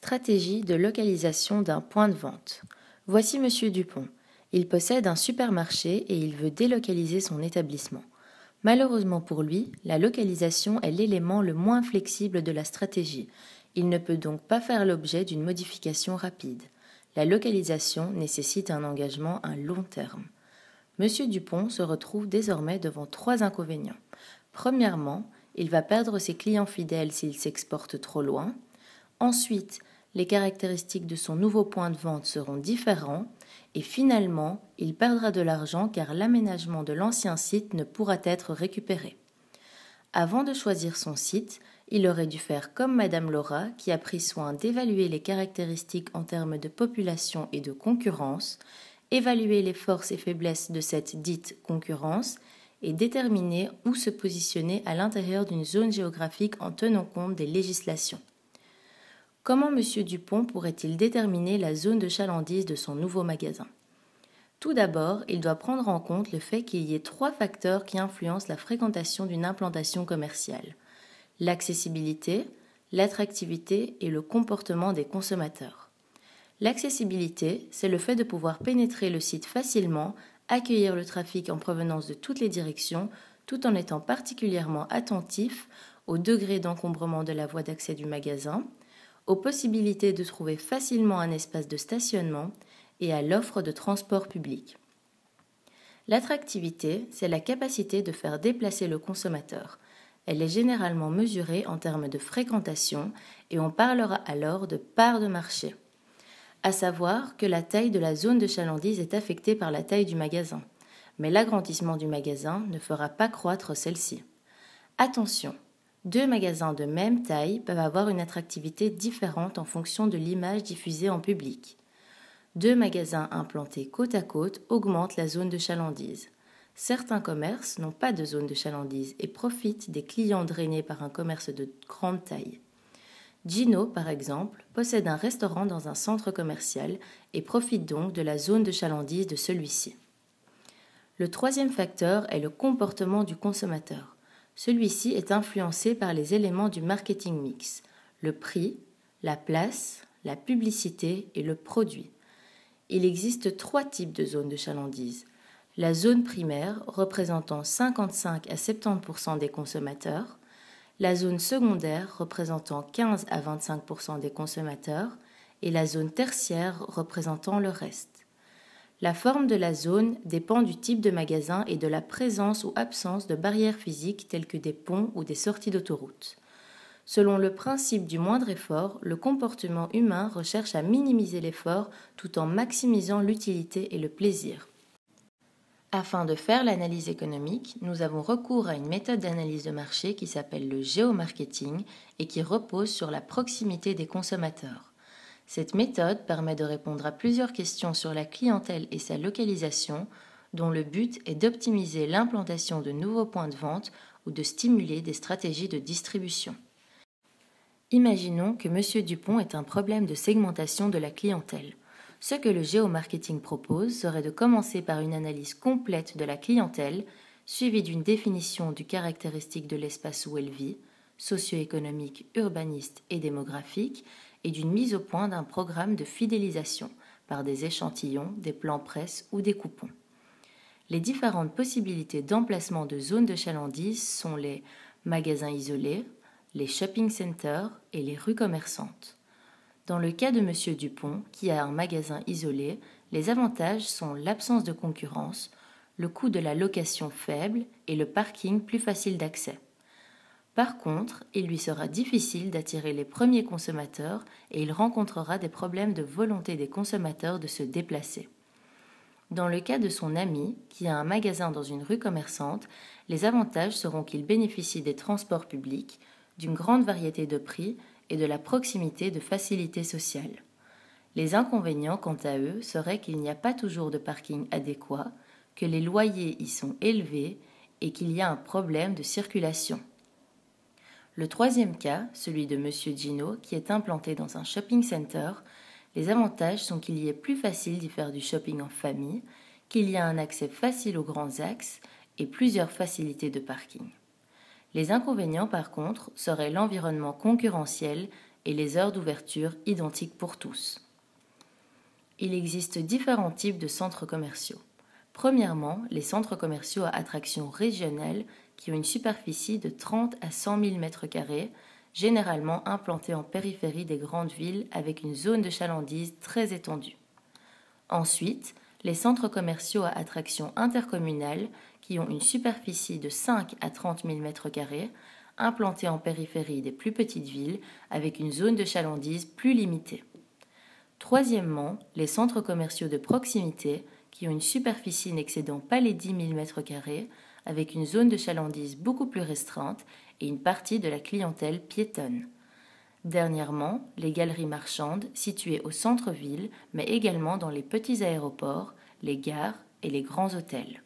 Stratégie de localisation d'un point de vente. Voici Monsieur Dupont. Il possède un supermarché et il veut délocaliser son établissement. Malheureusement pour lui, la localisation est l'élément le moins flexible de la stratégie. Il ne peut donc pas faire l'objet d'une modification rapide. La localisation nécessite un engagement à long terme. Monsieur Dupont se retrouve désormais devant trois inconvénients. Premièrement, il va perdre ses clients fidèles s'il s'exporte trop loin. Ensuite, les caractéristiques de son nouveau point de vente seront différents. Et finalement, il perdra de l'argent car l'aménagement de l'ancien site ne pourra être récupéré. Avant de choisir son site, il aurait dû faire comme Madame Laura qui a pris soin d'évaluer les caractéristiques en termes de population et de concurrence, évaluer les forces et faiblesses de cette dite concurrence et déterminer où se positionner à l'intérieur d'une zone géographique en tenant compte des législations. Comment M. Dupont pourrait-il déterminer la zone de chalandise de son nouveau magasin ? Tout d'abord, il doit prendre en compte le fait qu'il y ait trois facteurs qui influencent la fréquentation d'une implantation commerciale: l'accessibilité, l'attractivité et le comportement des consommateurs. L'accessibilité, c'est le fait de pouvoir pénétrer le site facilement, accueillir le trafic en provenance de toutes les directions, tout en étant particulièrement attentif au degré d'encombrement de la voie d'accès du magasin, aux possibilités de trouver facilement un espace de stationnement et à l'offre de transport public. L'attractivité, c'est la capacité de faire déplacer le consommateur. Elle est généralement mesurée en termes de fréquentation et on parlera alors de part de marché. À savoir que la taille de la zone de chalandise est affectée par la taille du magasin, mais l'agrandissement du magasin ne fera pas croître celle-ci. Attention! Deux magasins de même taille peuvent avoir une attractivité différente en fonction de l'image diffusée en public. Deux magasins implantés côte à côte augmentent la zone de chalandise. Certains commerces n'ont pas de zone de chalandise et profitent des clients drainés par un commerce de grande taille. Gino, par exemple, possède un restaurant dans un centre commercial et profite donc de la zone de chalandise de celui-ci. Le troisième facteur est le comportement du consommateur. Celui-ci est influencé par les éléments du marketing mix: le prix, la place, la publicité et le produit. Il existe trois types de zones de chalandise. La zone primaire, représentant 55 à 70% des consommateurs, la zone secondaire, représentant 15 à 25% des consommateurs, et la zone tertiaire, représentant le reste. La forme de la zone dépend du type de magasin et de la présence ou absence de barrières physiques telles que des ponts ou des sorties d'autoroute. Selon le principe du moindre effort, le comportement humain recherche à minimiser l'effort tout en maximisant l'utilité et le plaisir. Afin de faire l'analyse économique, nous avons recours à une méthode d'analyse de marché qui s'appelle le géomarketing et qui repose sur la proximité des consommateurs. Cette méthode permet de répondre à plusieurs questions sur la clientèle et sa localisation, dont le but est d'optimiser l'implantation de nouveaux points de vente ou de stimuler des stratégies de distribution. Imaginons que M. Dupont ait un problème de segmentation de la clientèle. Ce que le géomarketing propose serait de commencer par une analyse complète de la clientèle, suivie d'une définition du caractéristique de l'espace où elle vit, socio-économique, urbaniste et démographique, et d'une mise au point d'un programme de fidélisation par des échantillons, des plans presse ou des coupons. Les différentes possibilités d'emplacement de zones de chalandise sont les magasins isolés, les shopping centers et les rues commerçantes. Dans le cas de M. Dupont, qui a un magasin isolé, les avantages sont l'absence de concurrence, le coût de la location faible et le parking plus facile d'accès. Par contre, il lui sera difficile d'attirer les premiers consommateurs et il rencontrera des problèmes de volonté des consommateurs de se déplacer. Dans le cas de son ami, qui a un magasin dans une rue commerçante, les avantages seront qu'il bénéficie des transports publics, d'une grande variété de prix et de la proximité de facilités sociales. Les inconvénients, quant à eux, seraient qu'il n'y a pas toujours de parking adéquat, que les loyers y sont élevés et qu'il y a un problème de circulation. Le troisième cas, celui de M. Gino, qui est implanté dans un shopping center, les avantages sont qu'il y est plus facile d'y faire du shopping en famille, qu'il y a un accès facile aux grands axes et plusieurs facilités de parking. Les inconvénients, par contre, seraient l'environnement concurrentiel et les heures d'ouverture identiques pour tous. Il existe différents types de centres commerciaux. Premièrement, les centres commerciaux à attraction régionale qui ont une superficie de 30 à 100 000 m², généralement implantés en périphérie des grandes villes avec une zone de chalandise très étendue. Ensuite, les centres commerciaux à attraction intercommunale qui ont une superficie de 5 à 30 000 m², implantés en périphérie des plus petites villes avec une zone de chalandise plus limitée. Troisièmement, les centres commerciaux de proximité qui ont une superficie n'excédant pas les 10 000 m², avec une zone de chalandise beaucoup plus restreinte et une partie de la clientèle piétonne. Dernièrement, les galeries marchandes situées au centre-ville, mais également dans les petits aéroports, les gares et les grands hôtels.